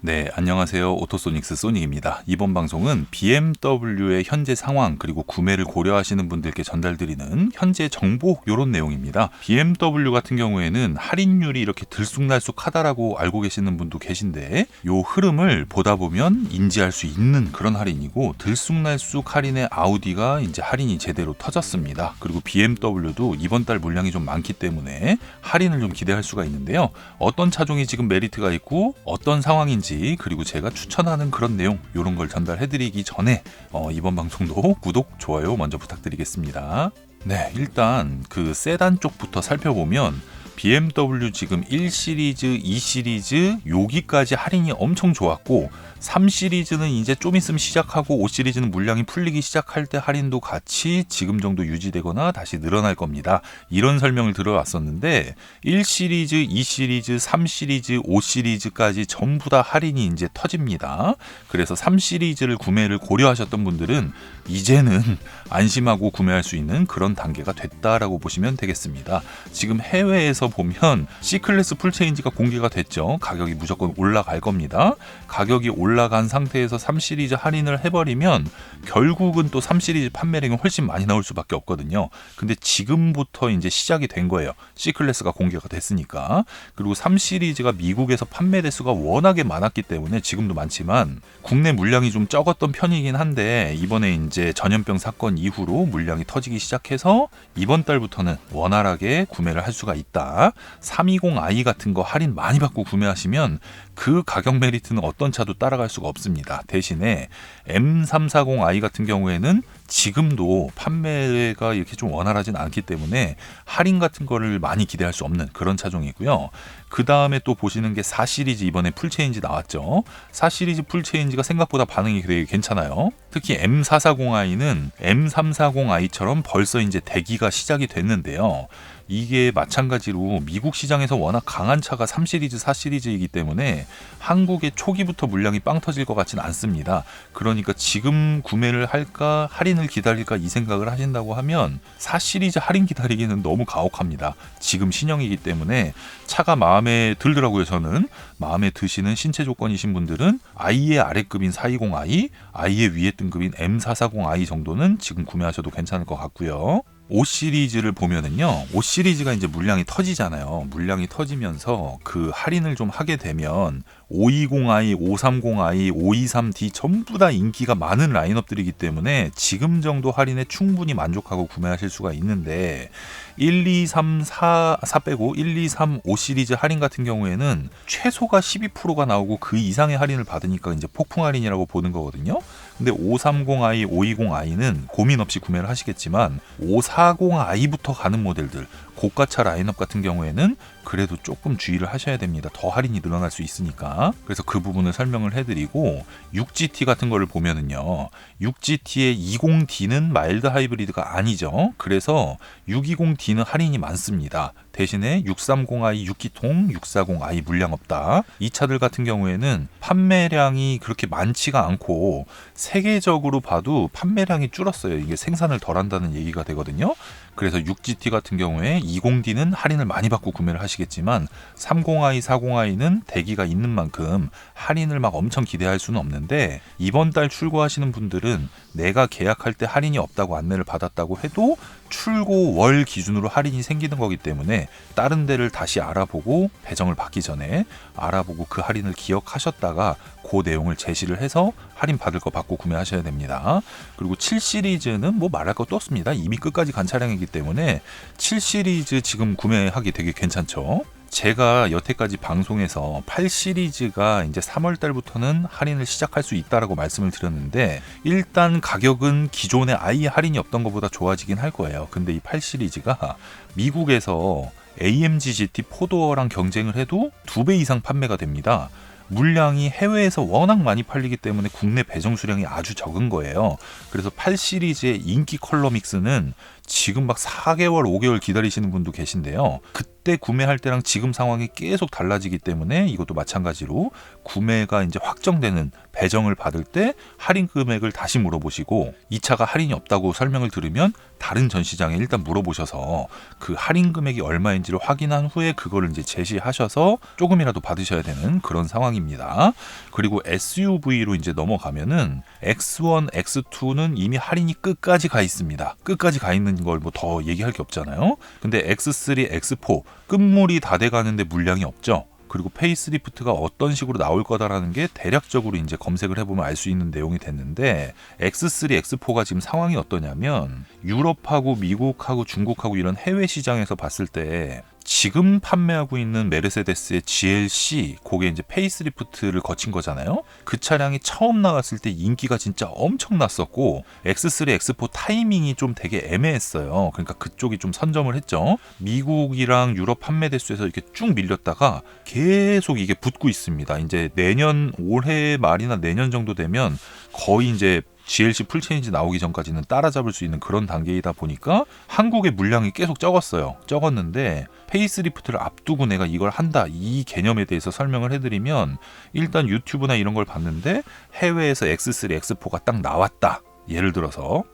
네, 안녕하세요. 오토소닉스 소닉입니다. 이번 방송은 BMW의 현재 상황 그리고 구매를 고려하시는 분들께 전달드리는 현재 정보 이런 내용입니다. BMW 같은 경우에는 할인율이 이렇게 들쑥날쑥하다라고 알고 계시는 분도 계신데 요 흐름을 보다 보면 인지할 수 있는 그런 할인이고 들쑥날쑥 할인의 아우디가 이제 할인이 제대로 터졌습니다. 그리고 BMW도 이번 달 물량이 좀 많기 때문에 할인을 좀 기대할 수가 있는데요. 어떤 차종이 지금 메리트가 있고 어떤 상황인지 그리고 제가 추천하는 그런 내용 이런 걸 전달해드리기 전에 이번 방송도 구독, 좋아요 먼저 부탁드리겠습니다. 네, 일단 그 세단 쪽부터 살펴보면 BMW 지금 1시리즈, 2시리즈 여기까지 할인이 엄청 좋았고 3시리즈는 이제 좀 있으면 시작하고 5시리즈는 물량이 풀리기 시작할 때 할인도 같이 지금 정도 유지되거나 다시 늘어날 겁니다. 이런 설명을 들어왔었는데 1시리즈, 2시리즈, 3시리즈, 5시리즈까지 전부 다 할인이 이제 터집니다. 그래서 3시리즈를 구매를 고려하셨던 분들은 이제는 안심하고 구매할 수 있는 그런 단계가 됐다라고 보시면 되겠습니다. 지금 해외에서 보면 C클래스 풀체인지가 공개가 됐죠. 가격이 무조건 올라갈 겁니다. 가격이 올라간 상태에서 3시리즈 할인을 해버리면 결국은 또 3시리즈 판매량이 훨씬 많이 나올 수밖에 없거든요. 근데 지금부터 이제 시작이 된 거예요. C클래스가 공개가 됐으니까. 그리고 3시리즈가 미국에서 판매 대수가 워낙에 많았기 때문에 지금도 많지만 국내 물량이 좀 적었던 편이긴 한데 이번에 이제 전염병 사건 이후로 물량이 터지기 시작해서 이번 달부터는 원활하게 구매를 할 수가 있다. 320i 같은 거 할인 많이 받고 구매하시면 그 가격 메리트는 어떤 차도 따라갈 수가 없습니다. 대신에 M340i 같은 경우에는 지금도 판매가 이렇게 좀 원활하진 않기 때문에 할인 같은 거를 많이 기대할 수 없는 그런 차종이고요. 그 다음에 또 보시는 게 4시리즈 이번에 풀체인지 나왔죠. 4시리즈 풀체인지가 생각보다 반응이 되게 괜찮아요. 특히 M440i는 M340i처럼 벌써 이제 대기가 시작이 됐는데요. 이게 마찬가지로 미국 시장에서 워낙 강한 차가 3시리즈, 4시리즈이기 때문에 한국에 초기부터 물량이 빵 터질 것 같지는 않습니다. 그러니까 지금 구매를 할까 할인을 기다릴까 이 생각을 하신다고 하면 4시리즈 할인 기다리기는 너무 가혹합니다. 지금 신형이기 때문에 차가 마음에 들더라고요. 저는 마음에 드시는 신체 조건이신 분들은 i의 아래급인 420i, i의 위에 등급인 M440i 정도는 지금 구매하셔도 괜찮을 것 같고요. 5시리즈를 보면은요, 5시리즈가 이제 물량이 터지잖아요. 물량이 터지면서 그 할인을 좀 하게 되면 520i, 530i, 523D 전부 다 인기가 많은 라인업들이기 때문에 지금 정도 할인에 충분히 만족하고 구매하실 수가 있는데 1, 2, 3, 4 빼고 1, 2, 3, 5 시리즈 할인 같은 경우에는 최소가 12%가 나오고 그 이상의 할인을 받으니까 이제 폭풍 할인이라고 보는 거거든요. 근데 530i, 520i는 고민 없이 구매를 하시겠지만 540i부터 가는 모델들 고가차 라인업 같은 경우에는 그래도 조금 주의를 하셔야 됩니다. 더 할인이 늘어날 수 있으니까. 그래서 그 부분을 설명을 해드리고 6GT 같은 거를 보면은요. 6GT의 20D는 마일드 하이브리드가 아니죠. 그래서 620D는 할인이 많습니다. 대신에 630i 6기통, 640i 물량 없다. 이 차들 같은 경우에는 판매량이 그렇게 많지가 않고 세계적으로 봐도 판매량이 줄었어요. 이게 생산을 덜 한다는 얘기가 되거든요. 그래서 6GT 같은 경우에 20D는 할인을 많이 받고 구매를 하시겠지만 30i, 40i는 대기가 있는 만큼 할인을 막 엄청 기대할 수는 없는데 이번 달 출고하시는 분들은 내가 계약할 때 할인이 없다고 안내를 받았다고 해도 출고 월 기준으로 할인이 생기는 거기 때문에 다른 데를 다시 알아보고 배정을 받기 전에 알아보고 그 할인을 기억하셨다가 그 내용을 제시를 해서 할인 받을 거 받고 구매하셔야 됩니다. 그리고 7시리즈는 뭐 말할 것도 없습니다. 이미 끝까지 간 차량이기 때문에 7시리즈 지금 구매하기 되게 괜찮죠. 제가 여태까지 방송에서 8시리즈가 이제 3월 달부터는 할인을 시작할 수 있다라고 말씀을 드렸는데 일단 가격은 기존에 아예 할인이 없던 것보다 좋아지긴 할 거예요. 근데 이 8시리즈가 미국에서 AMG GT 4도어랑 경쟁을 해도 2배 이상 판매가 됩니다. 물량이 해외에서 워낙 많이 팔리기 때문에 국내 배정 수량이 아주 적은 거예요. 그래서 8시리즈의 인기 컬러 믹스는 지금 막 4개월, 5개월 기다리시는 분도 계신데요. 그때 구매할 때랑 지금 상황이 계속 달라지기 때문에 이것도 마찬가지로 구매가 이제 확정되는 배정을 받을 때 할인 금액을 다시 물어보시고 이 차가 할인이 없다고 설명을 들으면 다른 전시장에 일단 물어보셔서 그 할인 금액이 얼마인지를 확인한 후에 그거를 이제 제시하셔서 조금이라도 받으셔야 되는 그런 상황입니다. 그리고 SUV로 이제 넘어가면은 X1, X2는 이미 할인이 끝까지 가 있습니다. 끝까지 가 있는 걸 뭐 더 얘기할 게 없잖아요. 근데 X3, X4 끝물이 다 돼가는데 물량이 없죠. 그리고 페이스리프트가 어떤 식으로 나올 거다라는 게 대략적으로 이제 검색을 해보면 알 수 있는 내용이 됐는데 X3, X4가 지금 상황이 어떠냐면 유럽하고 미국하고 중국하고 이런 해외 시장에서 봤을 때 지금 판매하고 있는 메르세데스의 GLC 그게 이제 페이스리프트를 거친 거잖아요. 그 차량이 처음 나왔을 때 인기가 진짜 엄청났었고 X3, X4 타이밍이 좀 되게 애매했어요. 그러니까 그쪽이 좀 선점을 했죠. 미국이랑 유럽 판매 대수에서 이렇게 쭉 밀렸다가 계속 이게 붙고 있습니다. 이제 내년 올해 말이나 내년 정도 되면 거의 이제 GLC 풀체인지 나오기 전까지는 따라잡을 수 있는 그런 단계이다 보니까 한국의 물량이 계속 적었는데 페이스리프트를 앞두고 내가 이걸 한다 이 개념에 대해서 설명을 해드리면 일단 유튜브나 이런 걸 봤는데 해외에서 X3, X4가 딱 나왔다 예를 들어서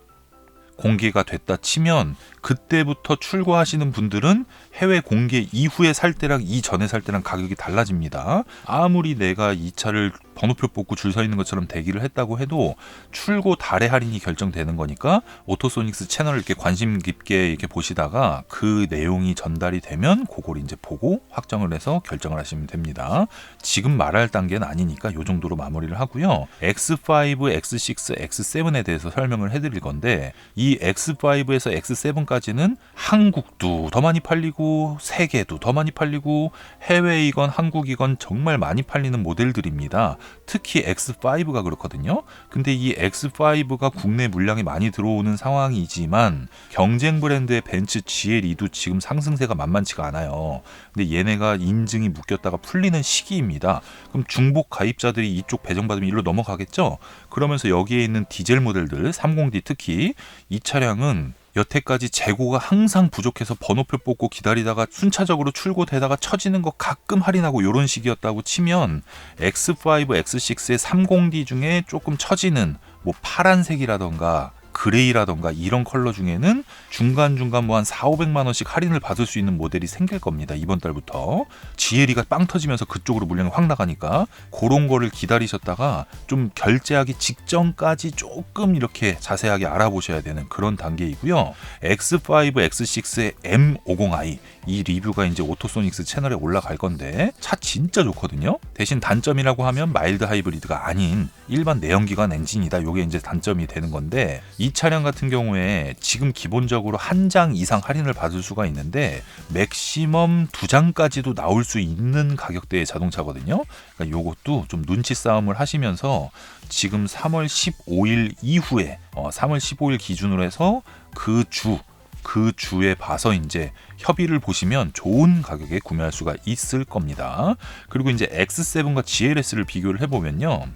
공개가 됐다 치면 그때부터 출고하시는 분들은 해외 공개 이후에 살 때랑 이전에 살 때랑 가격이 달라집니다. 아무리 내가 이 차를 번호표 뽑고 줄 서 있는 것처럼 대기를 했다고 해도 출고 달에 할인이 결정되는 거니까 오토소닉스 채널을 이렇게 관심 깊게 이렇게 보시다가 그 내용이 전달이 되면 그걸 이제 보고 확정을 해서 결정을 하시면 됩니다. 지금 말할 단계는 아니니까 이 정도로 마무리를 하고요. X5, X6, X7에 대해서 설명을 해드릴 건데 이 X5에서 X7까지는 한국도 더 많이 팔리고 세계도 더 많이 팔리고 해외이건 한국이건 정말 많이 팔리는 모델들입니다. 특히 X5가 그렇거든요. 근데 이 X5가 국내 물량이 많이 들어오는 상황이지만 경쟁 브랜드의 벤츠 GLE도 지금 상승세가 만만치가 않아요. 근데 얘네가 인증이 묶였다가 풀리는 시기입니다. 그럼 중복 가입자들이 이쪽 배정받으면 일로 넘어가겠죠? 그러면서 여기에 있는 디젤 모델들 30D 특히 이 차량은 여태까지 재고가 항상 부족해서 번호표 뽑고 기다리다가 순차적으로 출고되다가 처지는 거 가끔 할인하고 이런 식이었다고 치면 X5, X6의 30D 중에 조금 처지는 뭐 파란색이라던가 그레이라던가 이런 컬러 중에는 중간중간 뭐 한 4,500만 원씩 할인을 받을 수 있는 모델이 생길 겁니다. 이번 달부터 GLE가 빵 터지면서 그쪽으로 물량이 확 나가니까 그런 거를 기다리셨다가 좀 결제하기 직전까지 조금 이렇게 자세하게 알아보셔야 되는 그런 단계이고요. X5, X6의 M50i 이 리뷰가 이제 오토소닉스 채널에 올라갈 건데 차 진짜 좋거든요. 대신 단점이라고 하면 마일드 하이브리드가 아닌 일반 내연기관 엔진이다. 요게 이제 단점이 되는 건데 이 차량 같은 경우에 지금 기본적으로 한 장 이상 할인을 받을 수가 있는데 맥시멈 2장까지도 나올 수 있는 가격대의 자동차거든요. 그러니까 요것도 좀 눈치 싸움을 하시면서 지금 3월 15일 이후에 3월 15일 기준으로 해서 그 주에 봐서 이제 협의를 보시면 좋은 가격에 구매할 수가 있을 겁니다. 그리고 이제 X7과 GLS를 비교를 해보면요.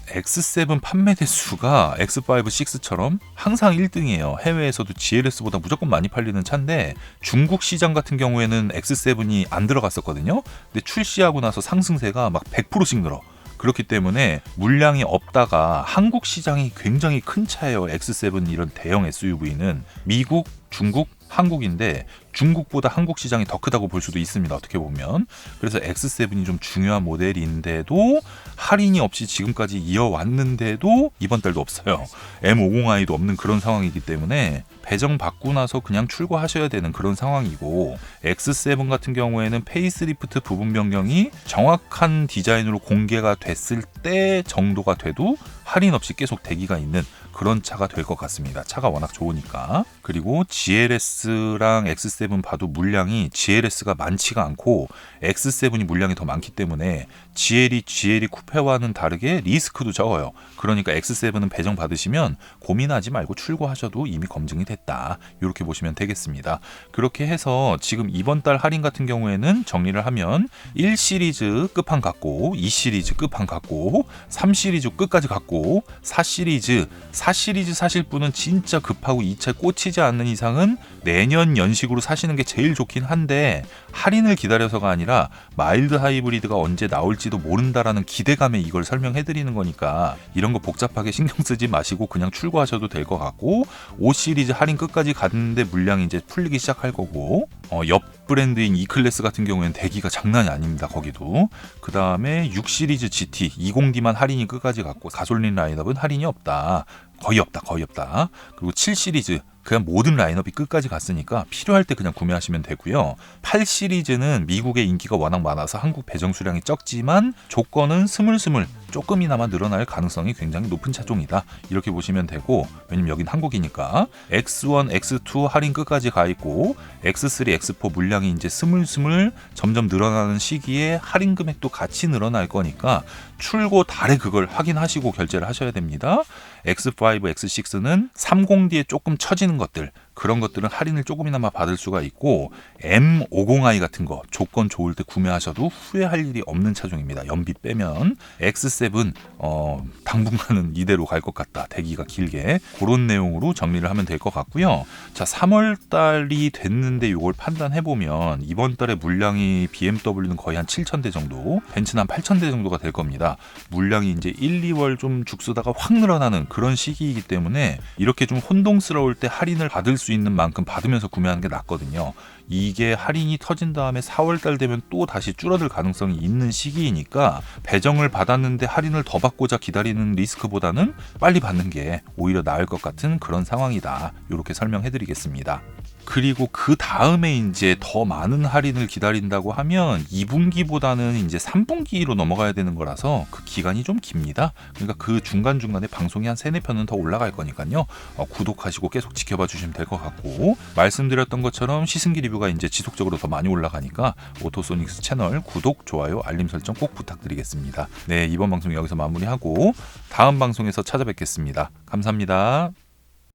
X7 판매 대수가 X5, 6처럼 항상 1등이에요. 해외에서도 GLS보다 무조건 많이 팔리는 차인데 중국 시장 같은 경우에는 X7이 안 들어갔었거든요. 근데 출시하고 나서 상승세가 막 100%씩 늘어. 그렇기 때문에 물량이 없다가 한국 시장이 굉장히 큰 차예요. X7 이런 대형 SUV는 미국, 중국, 한국인데 중국보다 한국 시장이 더 크다고 볼 수도 있습니다. 어떻게 보면. 그래서 X7이 좀 중요한 모델인데도 할인이 없이 지금까지 이어왔는데도 이번 달도 없어요. M50i도 없는 그런 상황이기 때문에 배정 받고 나서 그냥 출고하셔야 되는 그런 상황이고 X7 같은 경우에는 페이스리프트 부분 변경이 정확한 디자인으로 공개가 됐을 때 정도가 돼도 할인 없이 계속 대기가 있는 그런 차가 될 것 같습니다. 차가 워낙 좋으니까. 그리고 GLS랑 X7 봐도 물량이 GLS가 많지가 않고 X7이 물량이 더 많기 때문에 GLE 쿠페와는 다르게 리스크도 적어요. 그러니까 X7은 배정 받으시면 고민하지 말고 출고하셔도 이미 검증이 됐다. 이렇게 보시면 되겠습니다. 그렇게 해서 지금 이번 달 할인 같은 경우에는 정리를 하면 1시리즈 끝판 갖고 2시리즈 끝판 갖고 3시리즈 끝까지 갖고 4시리즈 4 시리즈 사실 분은 진짜 급하고 이 차에 꽂히지 않는 이상은 내년 연식으로 사시는 게 제일 좋긴 한데 할인을 기다려서가 아니라 마일드 하이브리드가 언제 나올지도 모른다라는 기대감에 이걸 설명해드리는 거니까 이런 거 복잡하게 신경 쓰지 마시고 그냥 출고하셔도 될 것 같고 5 시리즈 할인 끝까지 갔는데 물량이 이제 풀리기 시작할 거고 옆 브랜드인 E클래스 같은 경우에는 대기가 장난이 아닙니다. 거기도. 그 다음에 6 시리즈 GT 20D만 할인이 끝까지 갔고 가솔린 라인업은 할인이 없다. 거의 없다. 그리고 7 시리즈 그냥 모든 라인업이 끝까지 갔으니까 필요할 때 그냥 구매하시면 되고요. 8 시리즈는 미국의 인기가 워낙 많아서 한국 배정 수량이 적지만 조건은 스물스물 조금이나마 늘어날 가능성이 굉장히 높은 차종이다. 이렇게 보시면 되고 왜냐면 여긴 한국이니까 X1, X2 할인 끝까지 가 있고 X3, X4 물량이 이제 스물스물 점점 늘어나는 시기에 할인 금액도 같이 늘어날 거니까 출고 달에 그걸 확인하시고 결제를 하셔야 됩니다. X5, X6는 30D에 조금 처지는 것들 그런 것들은 할인을 조금이나마 받을 수가 있고 M50i 같은 거 조건 좋을 때 구매하셔도 후회할 일이 없는 차종입니다. 연비 빼면 X7 당분간은 이대로 갈 것 같다. 대기가 길게 그런 내용으로 정리를 하면 될 것 같고요. 자 3월 달이 됐는데 이걸 판단해보면 이번 달에 물량이 BMW는 거의 한 7,000대 정도 벤츠는 한 8,000대 정도가 될 겁니다. 물량이 이제 1, 2월 좀 죽쓰다가 확 늘어나는 그런 시기이기 때문에 이렇게 좀 혼동스러울 때 할인을 받을 수 있는 만큼 받으면서 구매하는 게 낫거든요. 이게 할인이 터진 다음에 4월달 되면 또 다시 줄어들 가능성이 있는 시기이니까 배정을 받았는데 할인을 더 받고자 기다리는 리스크보다는 빨리 받는 게 오히려 나을 것 같은 그런 상황이다. 이렇게 설명해드리겠습니다. 그리고 그 다음에 이제 더 많은 할인을 기다린다고 하면 2분기보다는 이제 3분기로 넘어가야 되는 거라서 그 기간이 좀 깁니다. 그러니까 그 중간중간에 방송이 한 3-4편은 더 올라갈 거니까요. 구독하시고 계속 지켜봐 주시면 될 것 같고 말씀드렸던 것처럼 시승기 리뷰가 이제 지속적으로 더 많이 올라가니까 오토소닉스 채널 구독, 좋아요, 알림 설정 꼭 부탁드리겠습니다. 네, 이번 방송 여기서 마무리하고 다음 방송에서 찾아뵙겠습니다. 감사합니다.